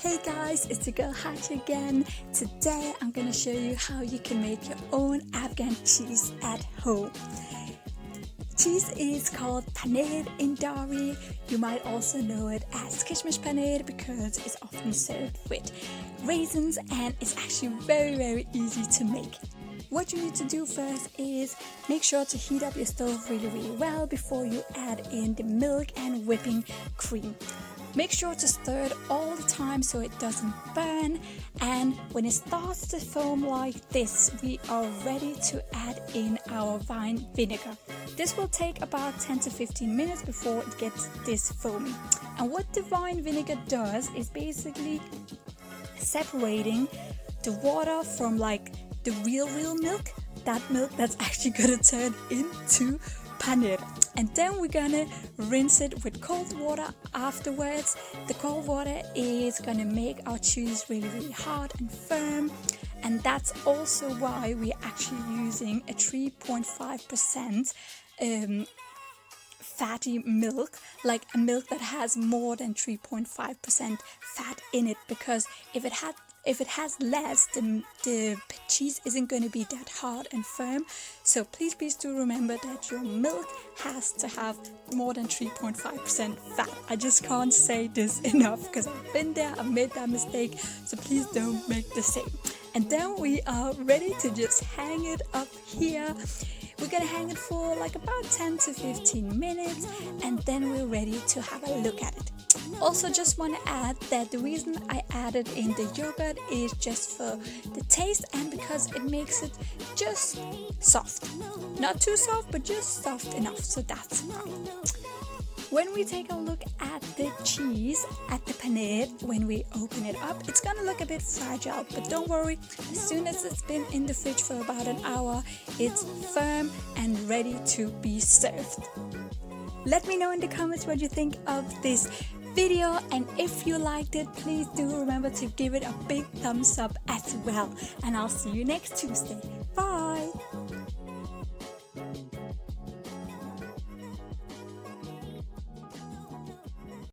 Hey guys, it's your girl Hatch again. Today I'm going to show you how you can make your own Afghan cheese at home. Cheese is called paneer in Dari. You might also know it as kishmish paneer because it's often served with raisins and it's actually very easy to make. What you need to do first is make sure to heat up your stove really well before you add in the milk and whipping cream. Make sure to stir it all the time so it doesn't burn, and when it starts to foam like this, we are ready to add in our wine vinegar. This will take about 10 to 15 minutes before it gets this foamy. And what the wine vinegar does is basically separating the water from like the real milk, that milk that's actually gonna turn into paneer. And then we're gonna rinse it with cold water afterwards. The cold water is gonna make our cheese really hard and firm, and that's also why we're actually using a 3.5% fatty milk, like a milk that has more than 3.5% fat in it, because if it has less, the cheese isn't going to be that hard and firm. So please do remember that your milk has to have more than 3.5% fat. I just can't say this enough because I've been there, I've made that mistake, so please don't make the same. And then we are ready to just hang it up here. We're gonna hang it for like about 10 to 15 minutes, and then we're ready to have a look at it. Also, just want to add that the reason I added in the yogurt is just for the taste and because it makes it just soft. Not too soft, but just soft enough, so that's fine. When we take a look at the cheese, at the paneer, when we open it up, it's gonna look a bit fragile, but don't worry, as soon as it's been in the fridge for about an hour, it's firm and ready to be served. Let me know in the comments what you think of this video, and if you liked it, please do remember to give it a big thumbs up as well, and I'll see you next Tuesday. Bye!